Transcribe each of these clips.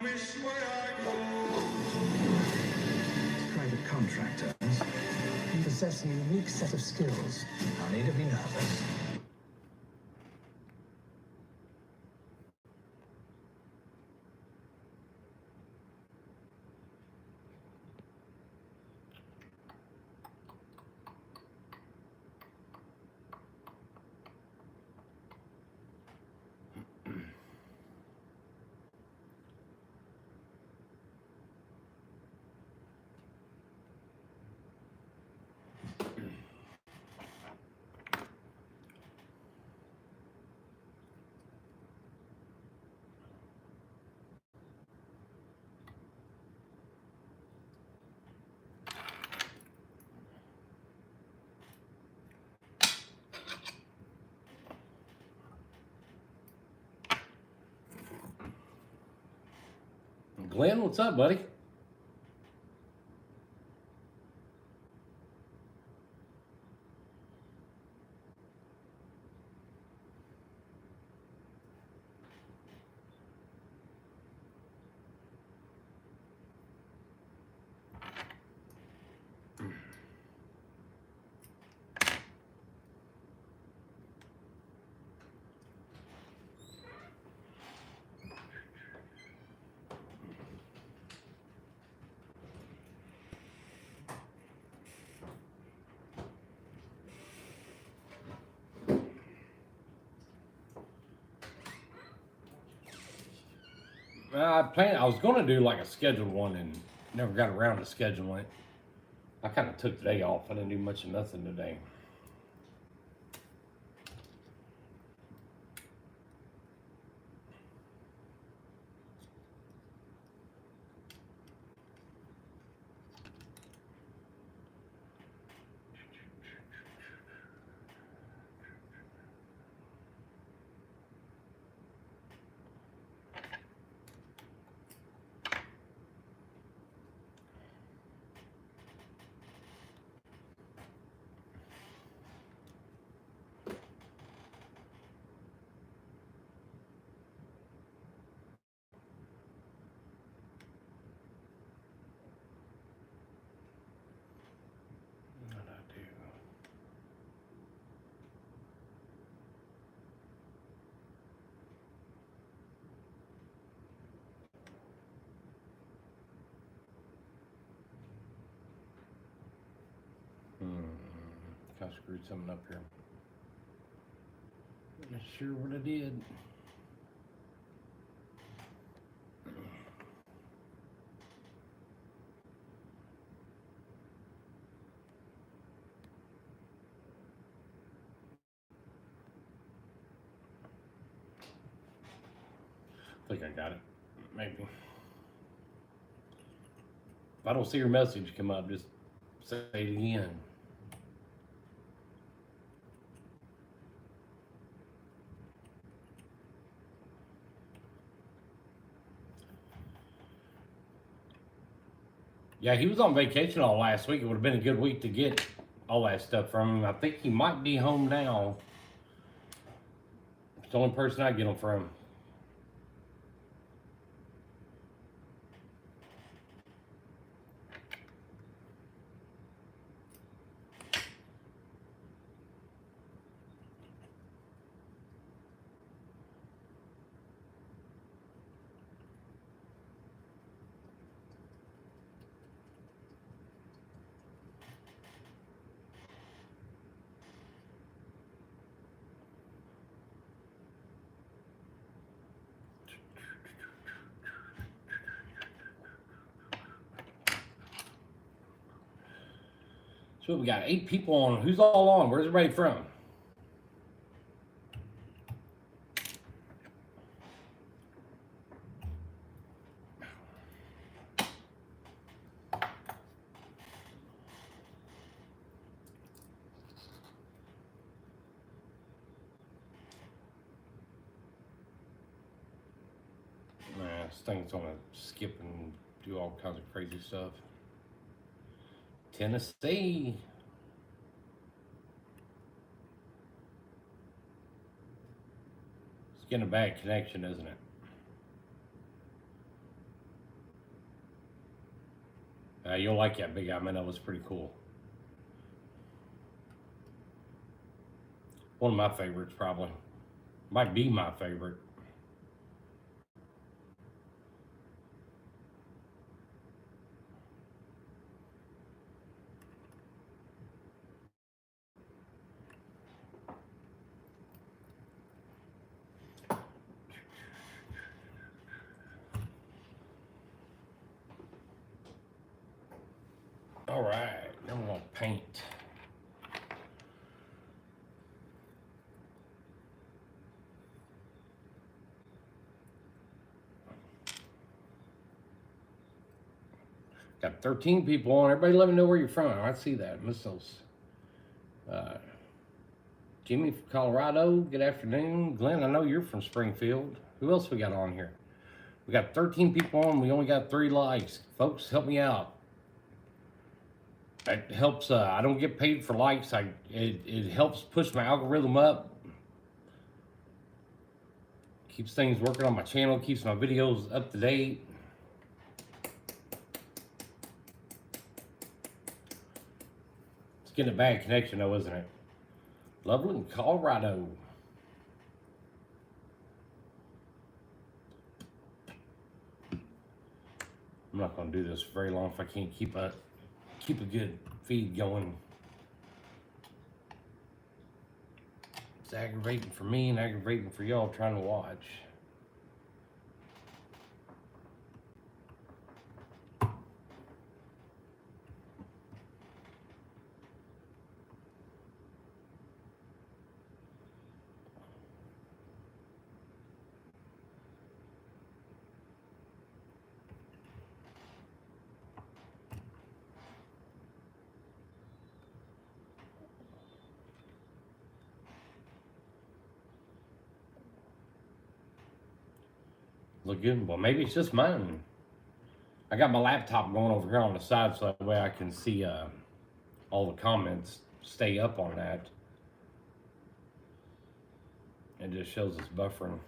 Private contractors, you possess a unique set of skills. No need to be nervous. Glenn, what's up, buddy? I was going to do like a scheduled one and never got around to scheduling it. I kind of took the day off. I didn't do much of nothing today. I screwed something up here. Not sure what I did. I think I got it. Maybe. If I don't see your message come up, just say it again. Yeah, he was on vacation all last week. It would have been a good week to get all that stuff from him. I think he might be home now. It's the only person I get them from. So we got 8 people on. Who's all on? Where's everybody from? Nah, this thing's gonna skip and do all kinds of crazy stuff. Tennessee. It's getting a bad connection, isn't it? You'll like that big eye, man. That was pretty cool. One of my favorites, probably. Might be my favorite. All right, now we're gonna paint. Got 13 people on. Everybody let me know where you're from. I see that. Miss those. Jimmy from Colorado. Good afternoon. Glenn, I know you're from Springfield. Who else we got on here? We got 13 people on. We only got 3 likes. Folks, help me out. It helps. I don't get paid for likes. It helps push my algorithm up. Keeps things working on my channel. Keeps my videos up to date. It's getting a bad connection though, isn't it? Loveland, Colorado. I'm not going to do this very long if I can't keep a good feed going. It's aggravating for me and aggravating for y'all trying to watch. Look good. Well, maybe it's just mine. I got my laptop going over here on the side so that way I can see all the comments, stay up on that. It just shows it's buffering.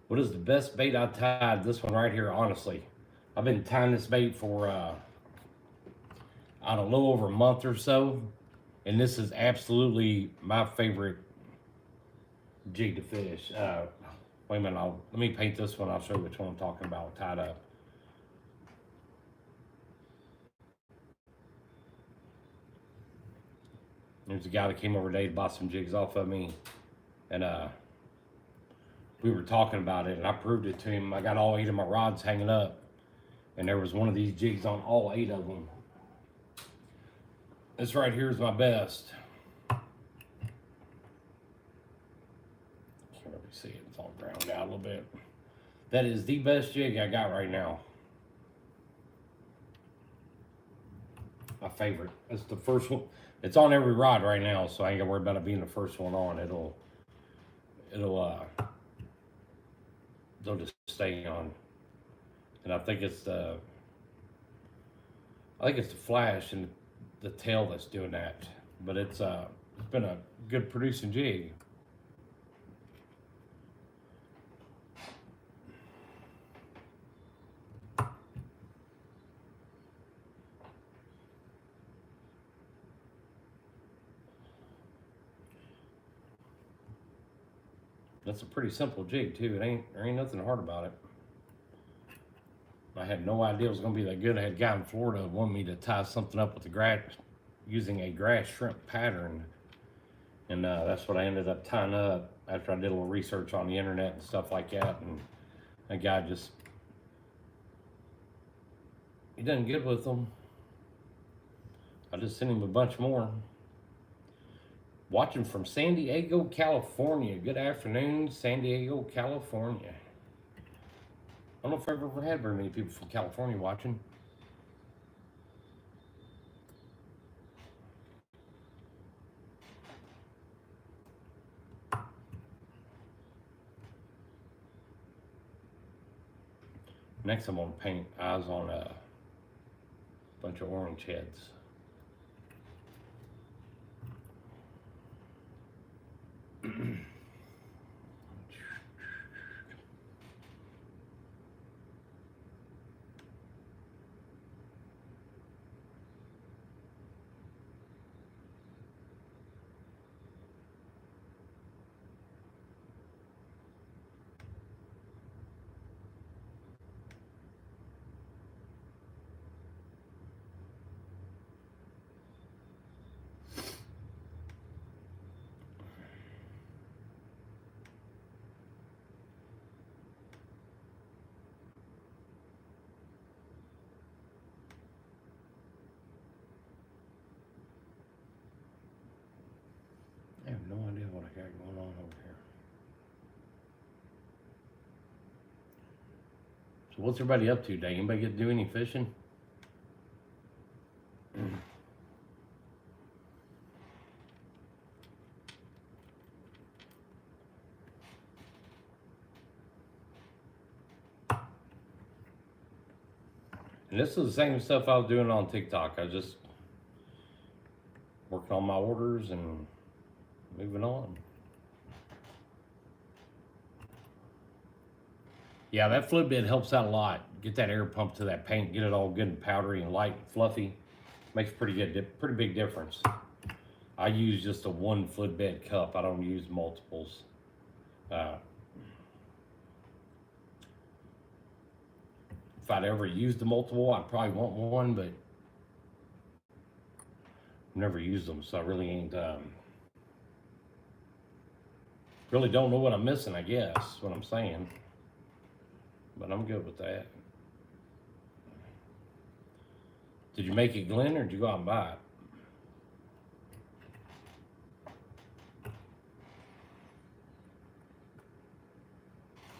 What is the best bait I tied? This one right here, honestly. I've been tying this bait for, I don't know, over a month or so. And this is absolutely my favorite jig to fish. Wait a minute, let me paint this one. I'll show you which one I'm talking about tied up. There's a guy that came over today to buy some jigs off of me. And we were talking about it and I proved it to him. I got all 8 of my rods hanging up. And there was one of these jigs on all 8 of them. This right here is my best. Can't really see it. It's all ground out a little bit. That is the best jig I got right now. My favorite. It's the first one. It's on every rod right now, so I ain't gotta worry about it being the first one on. It'll just stay on. And I think it's the flash and the tail that's doing that. But it's been a good producing jig. That's a pretty simple jig too. There ain't nothing hard about it. I had no idea it was gonna be that good. I had a guy in Florida want me to tie something up with the grass using a grass shrimp pattern. And that's what I ended up tying up after I did a little research on the internet and stuff like that. And that guy he done good with them. I just sent him a bunch more. Watching from San Diego, California. Good afternoon, San Diego, California. I don't know if I've ever had very many people from California watching. Next I'm gonna paint eyes on a bunch of orange heads. no idea what I got going on over here. So what's everybody up to today? Anybody get to do any fishing? And this is the same stuff I was doing on TikTok. I just working on my orders and moving on. Yeah, that fluid bed helps out a lot. Get that air pump to that paint, get it all good and powdery and light and fluffy. Makes pretty big difference. I use just a one fluid bed cup. I don't use multiples. If I'd ever used a multiple, I'd probably want one, but I've never used them, so I really ain't, really don't know what I'm missing, I guess, what I'm saying. But I'm good with that. Did you make it, Glenn, or did you go out and buy it?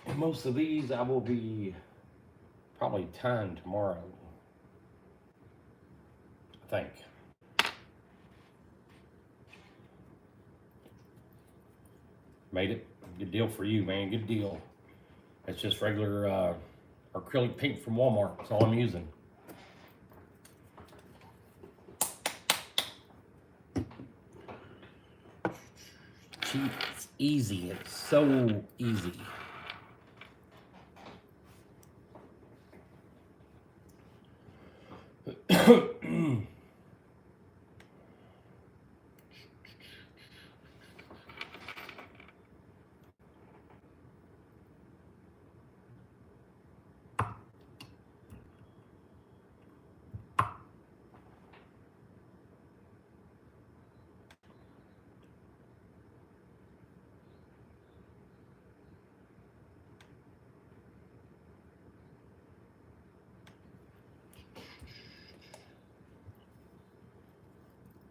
And most of these I will be probably tying tomorrow, I think. Made it. Good deal for you, man. Good deal. It's just regular acrylic paint from Walmart. That's all I'm using. Cheap. It's easy. It's so easy.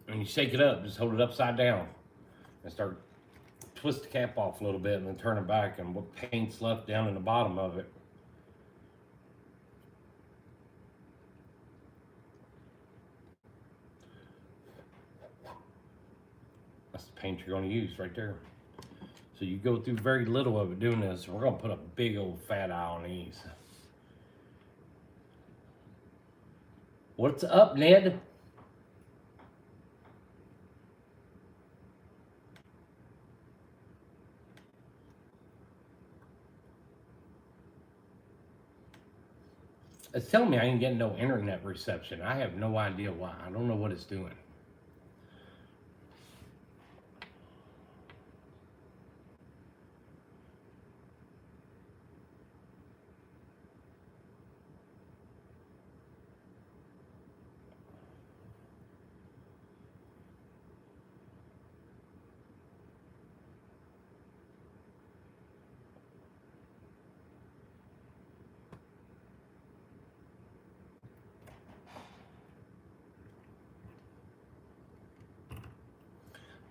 When you shake it up, just hold it upside down and start twist the cap off a little bit and then turn it back, and what paint's left down in the bottom of it. That's the paint you're going to use right there. So you go through very little of it doing this. We're going to put a big old fat eye on these. What's up, Ned? It's telling me I ain't getting no internet reception. I have no idea why. I don't know what it's doing.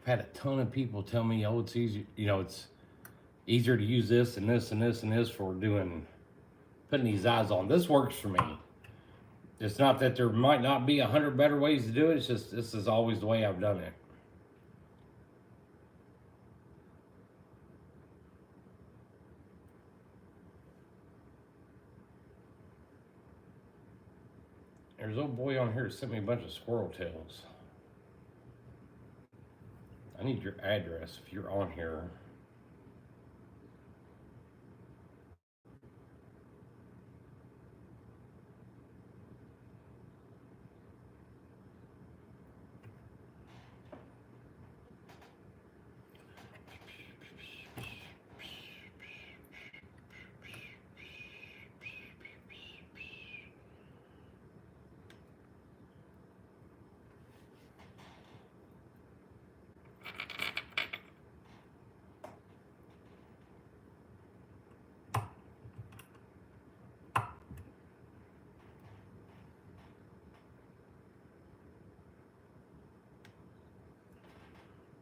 I've had a ton of people tell me, oh, it's easy, you know, it's easier to use this and this and this and this for putting these eyes on. This works for me. It's not that there might not be 100 better ways to do it. It's just, this is always the way I've done it. There's an old boy on here that sent me a bunch of squirrel tails. I need your address if you're on here.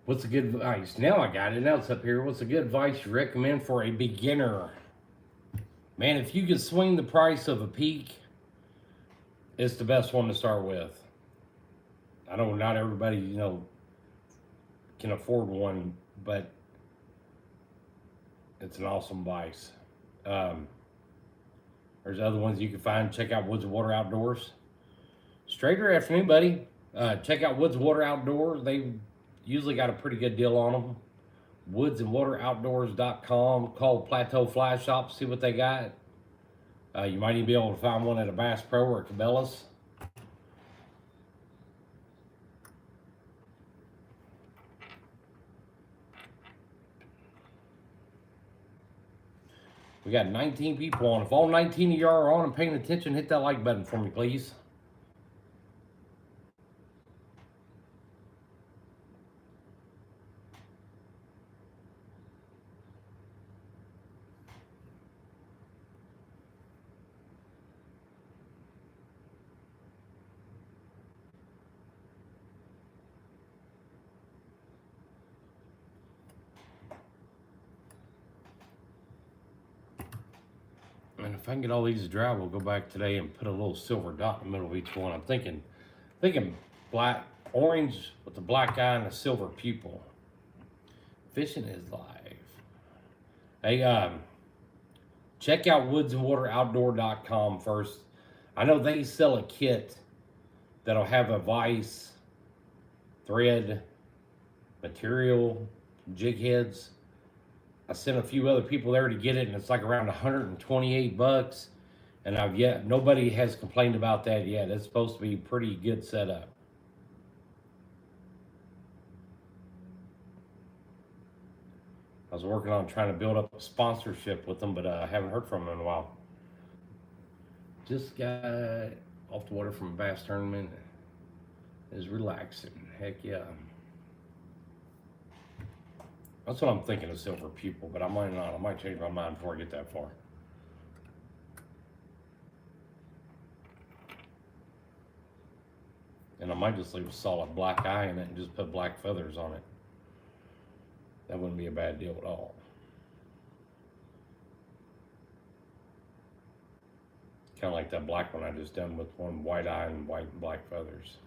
What's a good advice? Now I got it. Now it's up here. What's a good advice you recommend for a beginner? Man, if you could swing the price of a peak, it's the best one to start with. I know not everybody, can afford one, but it's an awesome vice. There's other ones you can find. Check out Woods and Water Outdoors. Straighter afternoon, buddy. Check out Woods and Water Outdoors. They usually got a pretty good deal on them. woodsandwateroutdoors.com. Call Plateau Fly Shop, see what they got. You might even be able to find one at a Bass Pro or Cabela's. We got 19 people on. If all 19 of y'all are on and paying attention, hit that like button for me, please. And if I can get all these dry, we'll go back today and put a little silver dot in the middle of each one. I'm thinking black, orange with the black eye and a silver pupil. Fishing is live. Hey, check out woodsandwateroutdoor.com first. I know they sell a kit that'll have a vise, thread, material, jig heads. I sent a few other people there to get it, and it's like around 128 bucks. And nobody has complained about that yet. It's supposed to be pretty good setup. I was working on trying to build up a sponsorship with them, but I haven't heard from them in a while. Just got off the water from a bass tournament. Is relaxing. Heck yeah. That's what I'm thinking of silver pupil, but I might not. I might change my mind before I get that far. And I might just leave a solid black eye in it and just put black feathers on it. That wouldn't be a bad deal at all. Kind of like that black one I just done with one white eye and white and black feathers.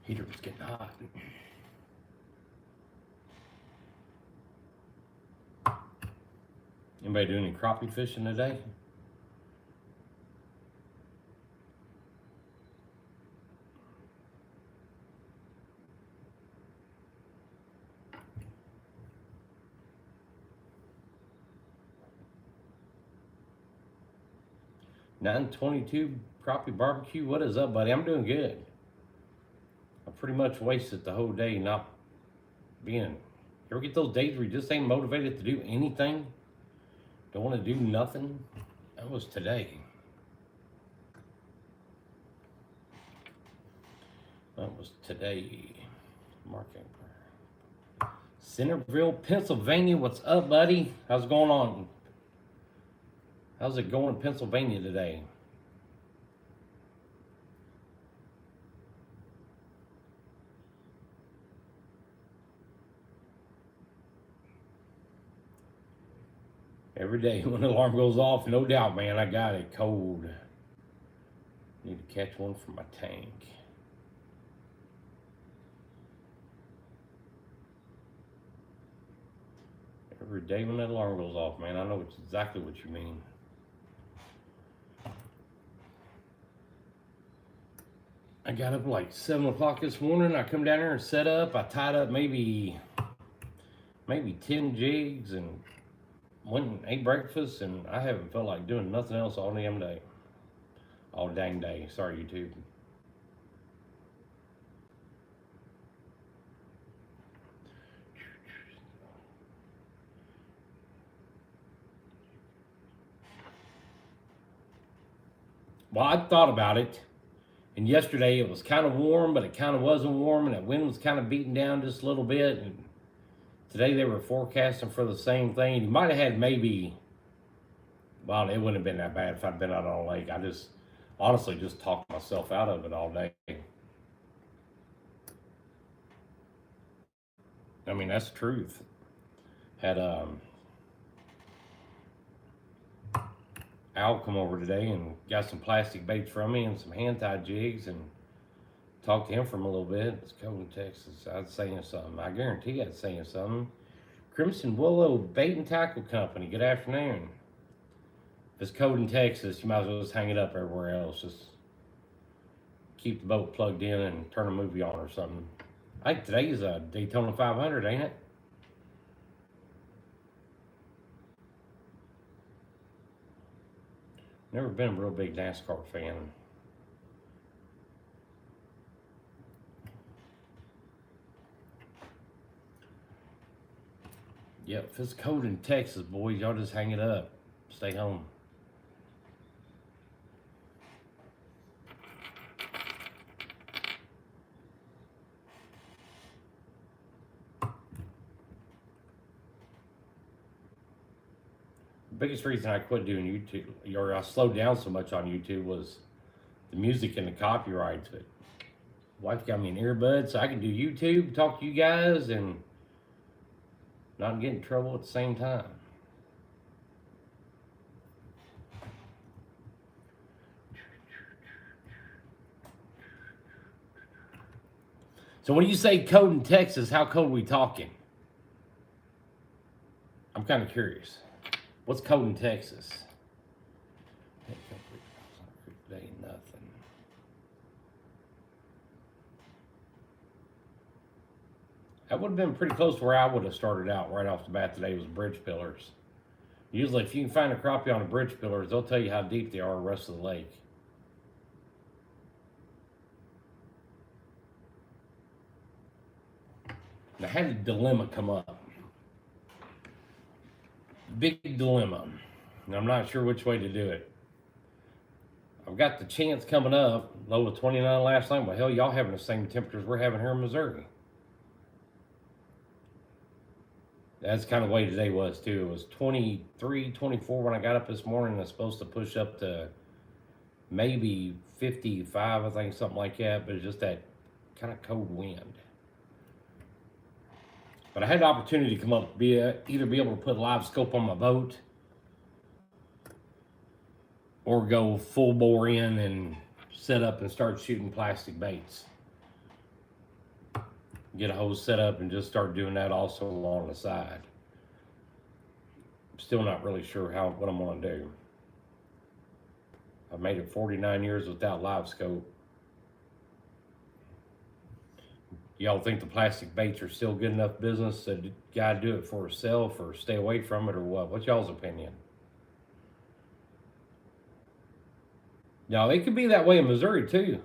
Heater was getting hot. Anybody do any crappie fishing today? $9.22 crappie barbecue. What is up, buddy? I'm doing good. I pretty much wasted the whole day not being. You ever get those days where you just ain't motivated to do anything? Don't want to do nothing? That was today. That was today. Marking. Centerville, Pennsylvania. What's up, buddy? How's it going on? How's it going in Pennsylvania today? Every day when the alarm goes off, no doubt, man, I got it cold. Need to catch one for my tank. Every day when that alarm goes off, man, I know exactly what you mean. I got up like 7 o'clock this morning. I come down here and set up. I tied up maybe 10 jigs and went and ate breakfast, and I haven't felt like doing nothing else all damn day. All dang day. Sorry, YouTube. Well, I thought about it, and yesterday it was kind of warm, but it kind of wasn't warm, and the wind was kind of beating down just a little bit. And today they were forecasting for the same thing. You might have had maybe, well, it wouldn't have been that bad if I'd been out on a lake. I just honestly just talked myself out of it all day. I mean, that's the truth. Had Al come over today and got some plastic baits from me and some hand-tied jigs, and talked to him for a little bit. It's cold in Texas. I'd say you something. I guarantee I'd say you something. Crimson Willow Bait and Tackle Company. Good afternoon. If it's cold in Texas, you might as well just hang it up everywhere else. Just keep the boat plugged in and turn a movie on or something. I think today's a Daytona 500, ain't it? Never been a real big NASCAR fan. Yeah, if it's cold in Texas, boys, y'all just hang it up. Stay home. The biggest reason I quit doing YouTube, or I slowed down so much on YouTube, was the music and the copyrights. But wife got me an earbud so I can do YouTube, talk to you guys, and not get in trouble at the same time. So when you say cold in Texas, how cold are we talking? I'm kind of curious. What's cold in Texas? Ain't nothing. That would have been pretty close to where I would have started out right off the bat today, was bridge pillars. Usually if you can find a crappie on the bridge pillars, they'll tell you how deep they are the rest of the lake. And I had a dilemma come up. Big dilemma. And I'm not sure which way to do it. I've got the chance coming up, low of 29 last night. Well, hell, y'all having the same temperatures we're having here in Missouri. That's kind of the way today was, too. It was 23, 24 when I got up this morning. It's supposed to push up to maybe 55, I think, something like that. But it's just that kind of cold wind. But I had the opportunity to come up, either be able to put a live scope on my boat, or go full bore in and set up and start shooting plastic baits. Get a hose set up and just start doing that also along the side. I'm still not really sure what I'm gonna do. I've made it 49 years without live scope. Y'all think the plastic baits are still good enough business that gotta do it for herself or stay away from it, or what? What's y'all's opinion? Now, it could be that way in Missouri too.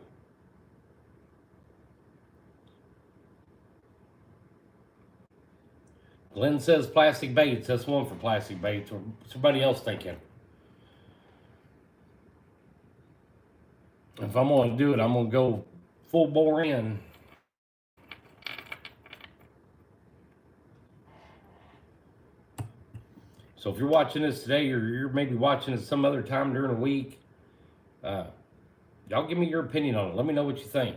Glenn says plastic baits. That's one for plastic baits. Or somebody else thinking? If I'm going to do it, I'm going to go full bore in. So if you're watching this today, or you're maybe watching it some other time during the week, y'all give me your opinion on it. Let me know what you think.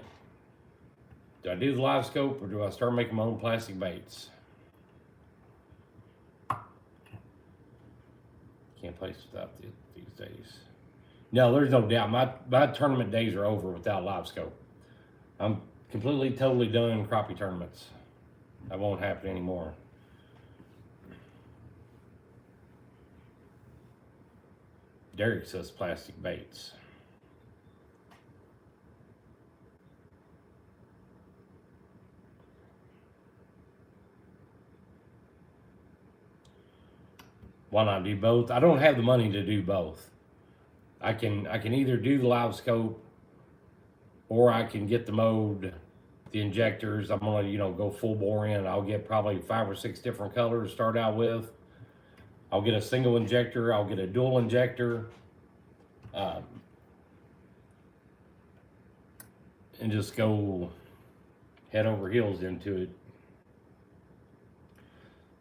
Do I do the live scope, or do I start making my own plastic baits? Can't play without these days. No, there's no doubt. My tournament days are over without live scope. I'm completely, totally done crappie tournaments. That won't happen anymore. Derek says plastic baits. Why not do both? I don't have the money to do both. I can either do the live scope, or I can get the mode, the injectors. I'm gonna go full bore in. I'll get probably 5 or 6 different colors to start out with. I'll get a single injector. I'll get a dual injector. and just go head over heels into it.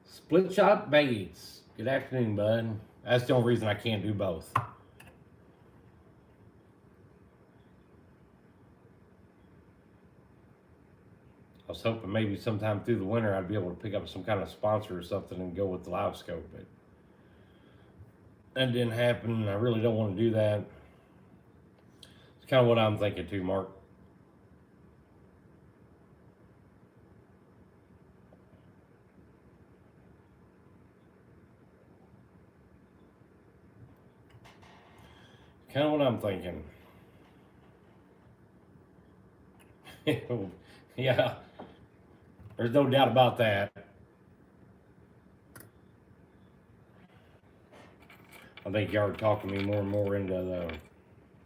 Split shot baits. Good afternoon, bud. That's the only reason I can't do both. I was hoping maybe sometime through the winter I'd be able to pick up some kind of sponsor or something and go with the live scope, but that didn't happen. I really don't want to do that. It's kind of what I'm thinking too, Mark. Kind of what I'm thinking. Yeah, there's no doubt about that. I think y'all are talking me more and more into the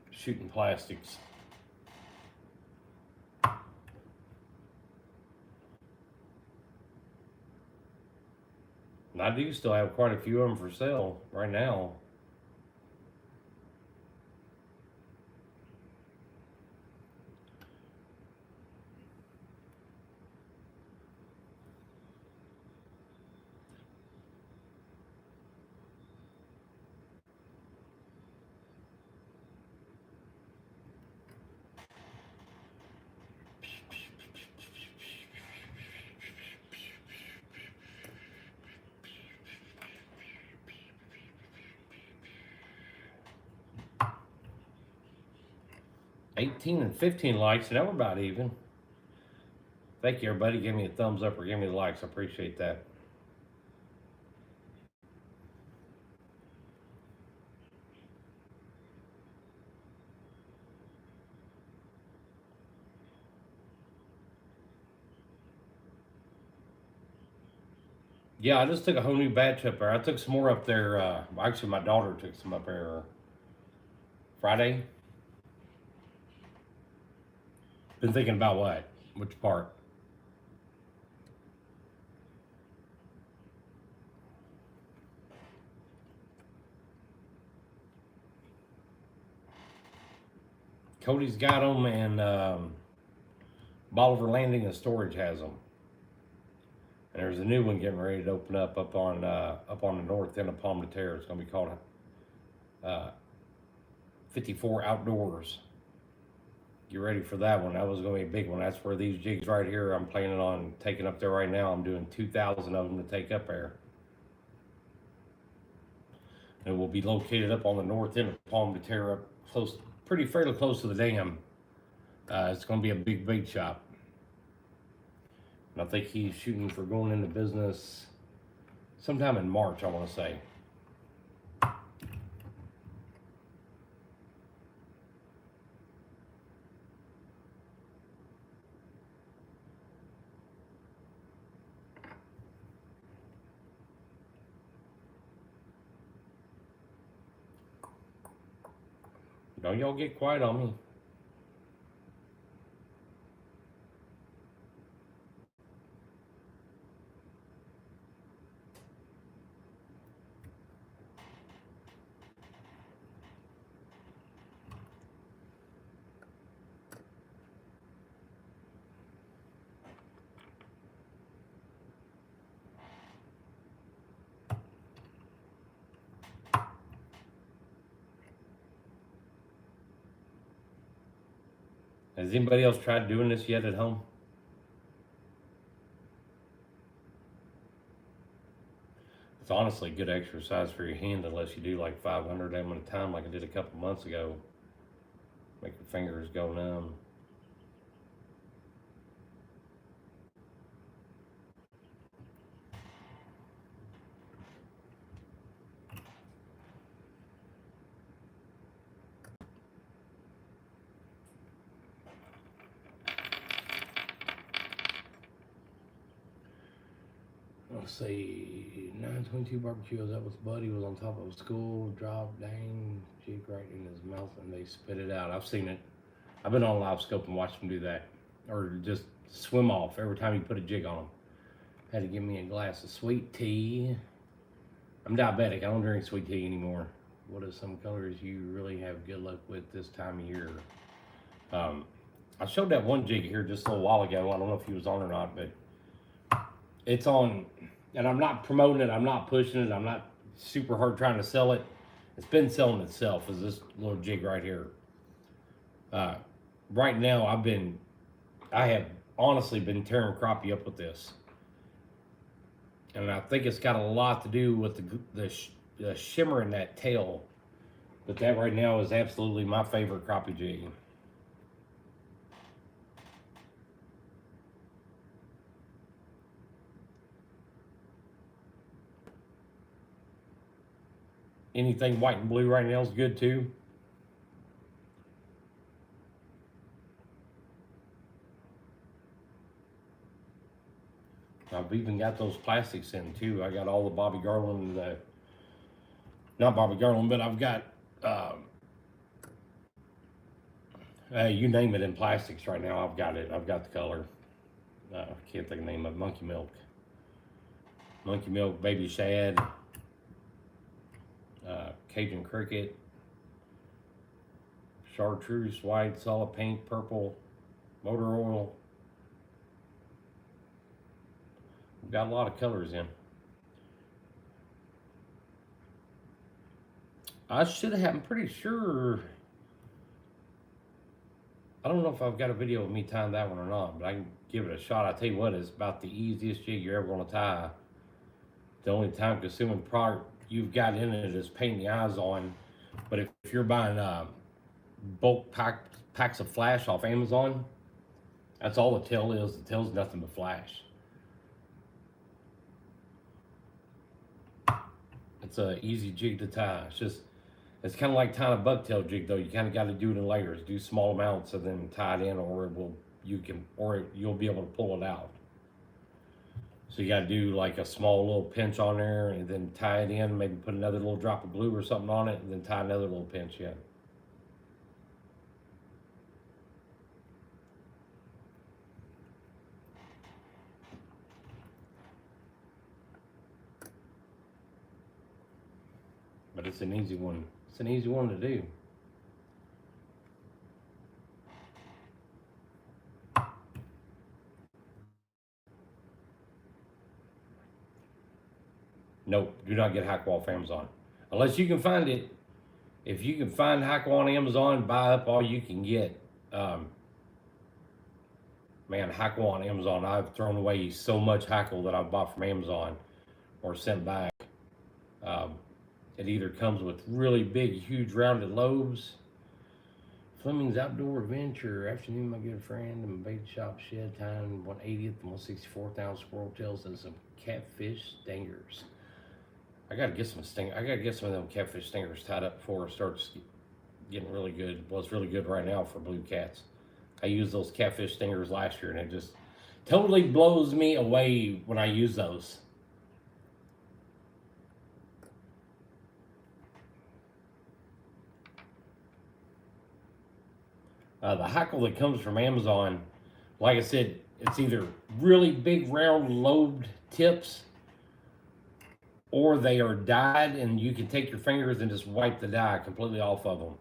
shooting plastics. And I do still have quite a few of them for sale right now. $18 and $15 likes, and that we're about even. Thank you, everybody. Give me a thumbs up or give me the likes. I appreciate that. Yeah, I just took a whole new batch up there. I took some more up there. Actually, my daughter took some up there Friday. Been thinking about what? Which part? Cody's got them, and Bolivar Landing and Storage has them. And there's a new one getting ready to open up on the north end of Palm de Terre. It's going to be called 54 Outdoors. Get ready for that one. That was going to be a big one. That's where these jigs right here I'm planning on taking up there right now. I'm doing 2,000 of them to take up there. It will be located up on the north end of Palm de Terre, up close, fairly close to the dam. It's going to be a big bait shop. And I think he's shooting for going into business sometime in March, I want to say. Don't y'all get quiet on me. Has anybody else tried doing this yet at home? It's honestly good exercise for your hand unless you do like 500 of them at a time like I did a couple months ago. Make your fingers go numb. Let's see, 922 barbecue. Was up with Buddy, was on top of a school, dropped, dang, jig right in his mouth, and they spit it out. I've seen it. I've been on live scope and watched them do that. Or just swim off every time you put a jig on them. Had to give me a glass of sweet tea. I'm diabetic, I don't drink sweet tea anymore. What are some colors you really have good luck with this time of year? I showed that one jig here just a little while ago. I don't know if he was on or not, but it's on, and I'm not promoting it. I'm not pushing it. I'm not super hard trying to sell it. It's been selling itself as this little jig right here. Right now, I have honestly been tearing crappie up with this. And I think it's got a lot to do with the shimmer in that tail. But that right now is absolutely my favorite crappie jig. Anything white and blue right now is good too. I've even got those plastics in too. I got all the Bobby Garland, not Bobby Garland, but I've got, you name it in plastics right now. I've got it. I've got the color. I can't think of the name of it. Monkey milk, baby shad, Cajun cricket, chartreuse, white, solid pink, purple, motor oil. We've got a lot of colors in. I should have, I'm pretty sure, I don't know if I've got a video of me tying that one or not, but I can give it a shot. I tell you what, it's about the easiest jig you're ever going to tie. The only time consuming product you've got in it is painting the eyes on. But if you're buying bulk packs of flash off Amazon, that's all the tail is. The tail's nothing but flash. It's an easy jig to tie. It's kind of like tying a bucktail jig though. You kind of got to do it in layers. Do small amounts and then tie it in, or you'll be able to pull it out. So you got to do like a small little pinch on there and then tie it in, maybe put another little drop of glue or something on it and then tie another little pinch in. But it's an easy one. It's an easy one to do. Nope, do not get Hackle off Amazon. Unless you can find it. If you can find Hackle on Amazon, buy up all you can get. Man, Hackle on Amazon, I've thrown away so much Hackle that I've bought from Amazon or sent back. It either comes with really big, huge rounded lobes. Fleming's Outdoor Adventure, afternoon, my good friend, and my bait shop shed time, 180th and 164th ounce squirrel tails and some catfish stingers. I gotta get some of them catfish stingers tied up before it starts getting really good. Well, it's really good right now for blue cats. I used those catfish stingers last year and it just totally blows me away when I use those. The Hackle that comes from Amazon, like I said, it's either really big round lobed tips or they are dyed and you can take your fingers and just wipe the dye completely off of them.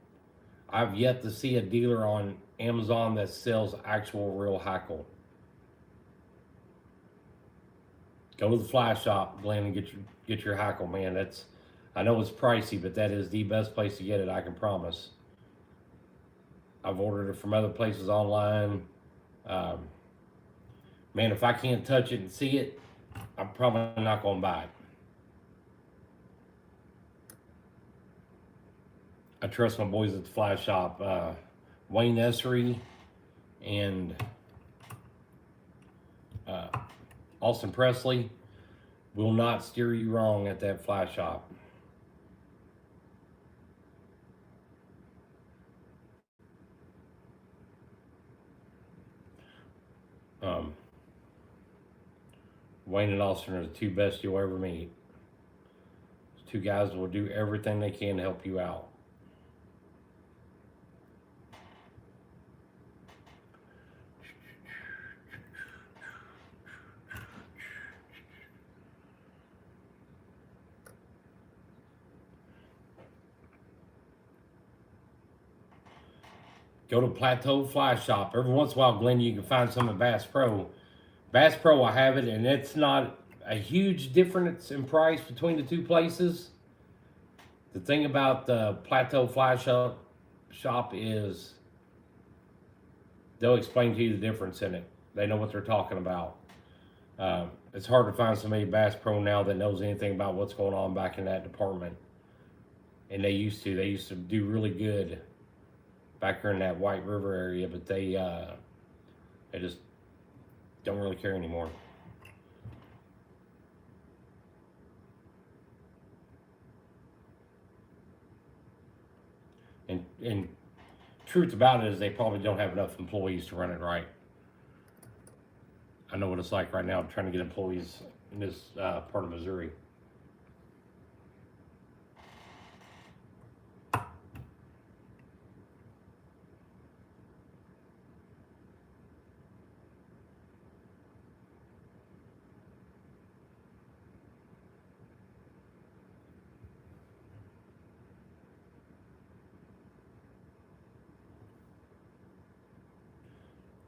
I've yet to see a dealer on Amazon that sells actual real Hackle. Go to the fly shop, Glenn, and get your Hackle, man. I know it's pricey, but that is the best place to get it, I can promise. I've ordered it from other places online. Man, if I can't touch it and see it, I'm probably not going to buy it. I trust my boys at the fly shop, Wayne Essery and Austin Presley will not steer you wrong at that fly shop. Wayne and Austin are the two best you'll ever meet. Those two guys will do everything they can to help you out. go to Plateau Fly Shop. Every once in a while, Glenn, you can find some at Bass Pro. Bass Pro, I have it, and it's not a huge difference in price between the two places. The thing about the Plateau Fly Shop is they'll explain to you the difference in it. They know what they're talking about. It's hard to find somebody at Bass Pro now that knows anything about what's going on back in that department. And they used to do really good back here in that White River area, but they just don't really care anymore. And truth about it is they probably don't have enough employees to run it right. I know what it's like right now trying to get employees in this part of Missouri.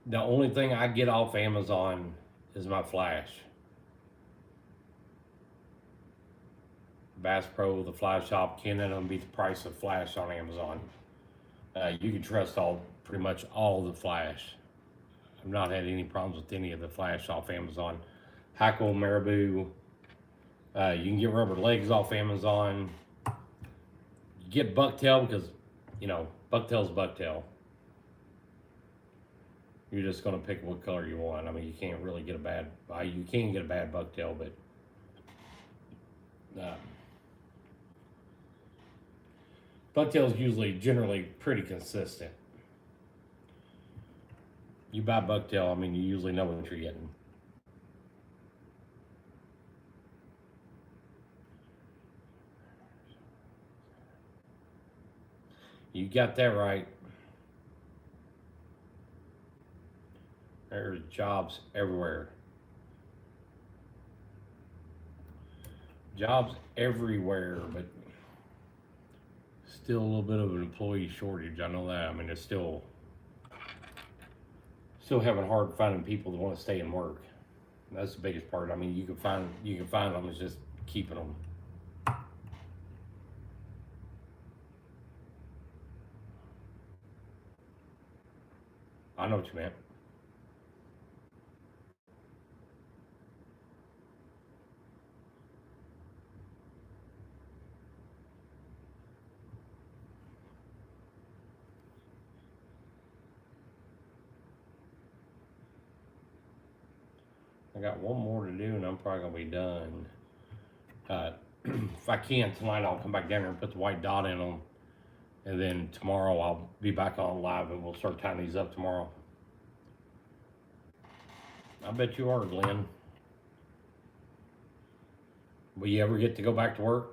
The only thing I get off Amazon is my flash. Bass Pro, the Fly Shop, can't let them beat the price of flash on Amazon. You can trust pretty much all the flash. I've not had any problems with any of the flash off Amazon. Hackle, Marabou. You can get rubber legs off Amazon. You get bucktail because, bucktail's bucktail. You're just going to pick what color you want. I mean, you can't really get you can get a bad bucktail, but bucktail's generally pretty consistent. You buy bucktail, I mean, you usually know what you're getting. You got that right. There's jobs everywhere. Jobs everywhere, but still a little bit of an employee shortage. I know that. I mean, it's still having hard finding people that want to stay and work. That's the biggest part. I mean, you can find them. It's just keeping them. I know what you meant. I got one more to do, and I'm probably gonna be done. If I can tonight, I'll come back down there and put the white dot in them, and then tomorrow I'll be back on live, and we'll start tying these up tomorrow. I bet you are, Glenn. Will you ever get to go back to work?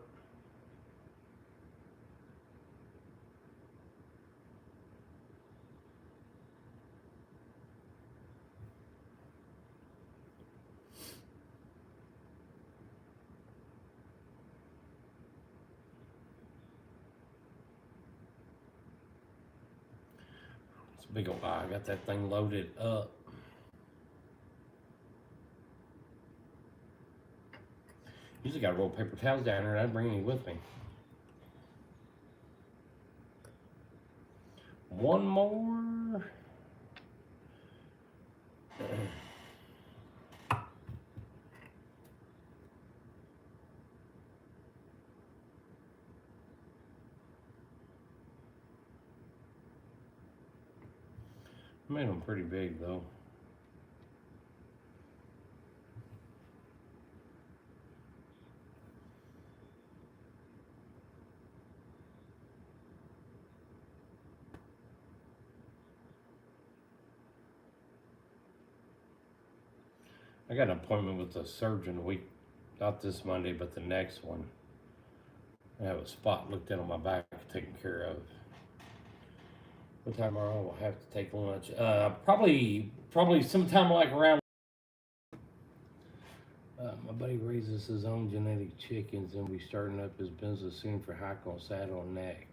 It's a big old eye. I got that thing loaded up. Usually got to roll paper towels down there, and I'd bring any with me. One more. Made them pretty big though. I got an appointment with the surgeon a week, not this Monday, but the next one. I have a spot looked in on my back taken care of. What time tomorrow? I'll have to take lunch. Probably sometime like around. My buddy raises his own genetic chickens, and we starting up his business soon for hackle, saddle, and neck.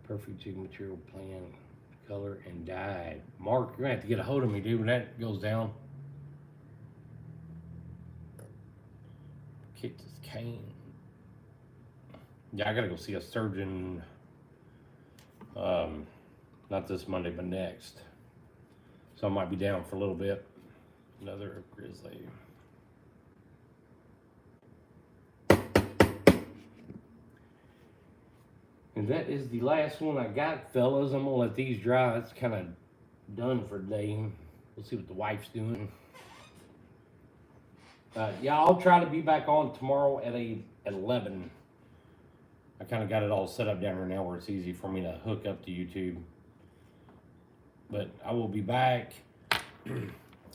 Perfect jig material plan. color and dyed. Mark, you're gonna have to get a hold of me, dude, when that goes down. Kicked his cane. Yeah, I gotta go see a surgeon. Not this Monday, but next. So I might be down for a little bit. Another grizzly. And that is the last one I got, fellas. I'm gonna let these dry. It's kind of done for the day. We'll see what the wife's doing. Yeah, I'll try to be back on tomorrow at 11. I kind of got it all set up down here now where it's easy for me to hook up to YouTube. But I will be back.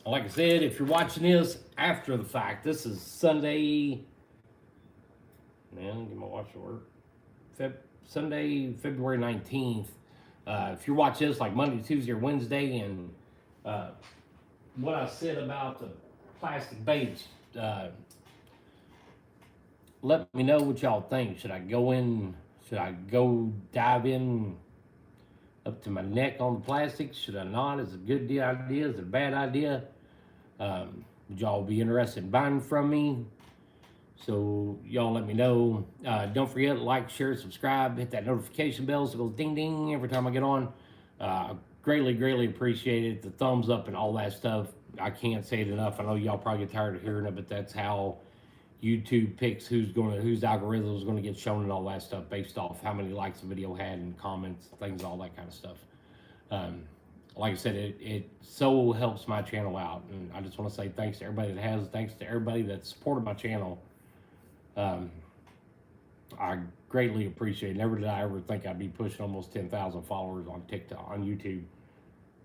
Like I said, if you're watching this after the fact, this is Sunday. Man, get my watch to work. Sunday, February 19th. If you're watching this like Monday, Tuesday, or Wednesday, and what I said about the plastic baits, let me know what y'all think. Should I go dive in up to my neck on the plastic? Should I not? Is it a good idea? Is it a bad idea? Would y'all be interested in buying from me? So y'all let me know. Don't forget to like, share, subscribe, hit that notification bell so it goes ding ding every time I get on. Greatly appreciate it. The thumbs up and all that stuff. I can't say it enough. I know y'all probably get tired of hearing it, but that's how YouTube picks whose algorithm is going to get shown and all that stuff based off how many likes the video had and comments, things, all that kind of stuff. Like I said, it so helps my channel out, and I just want to say thanks to everybody that has, thanks to everybody that supported my channel. I greatly appreciate it. Never did I ever think I'd be pushing almost 10,000 followers on TikTok, on YouTube.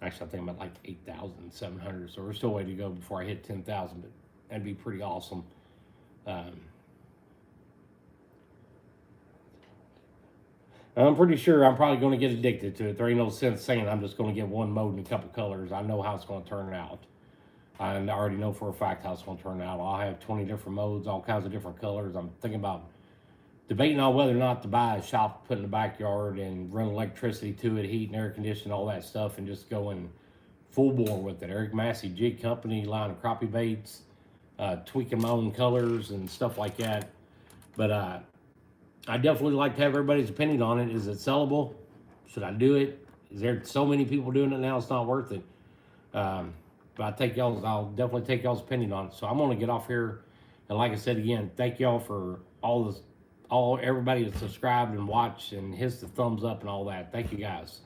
Actually, I think I'm at like 8,700, so we're still a way to go before I hit 10,000, but that'd be pretty awesome. I'm pretty sure I'm probably going to get addicted to it. There ain't no sense saying I'm just going to get one mode and a couple colors. I know how it's going to turn out. I already know for a fact how it's going to turn out. I'll have 20 different modes, all kinds of different colors. I'm thinking about debating on whether or not to buy a shop, put in the backyard, and run electricity to it, heat and air conditioning, all that stuff, and just going full bore with it. Eric Massey Jig Company line of crappie baits, tweaking my own colors and stuff like that. But I definitely like to have everybody's opinion on it. Is it sellable? Should I do it? Is there so many people doing it now it's not worth it? But I'll definitely take y'all's opinion on it. So I'm gonna get off here, and like I said again, thank y'all for everybody that subscribed and watched and hits the thumbs up and all that. Thank you guys.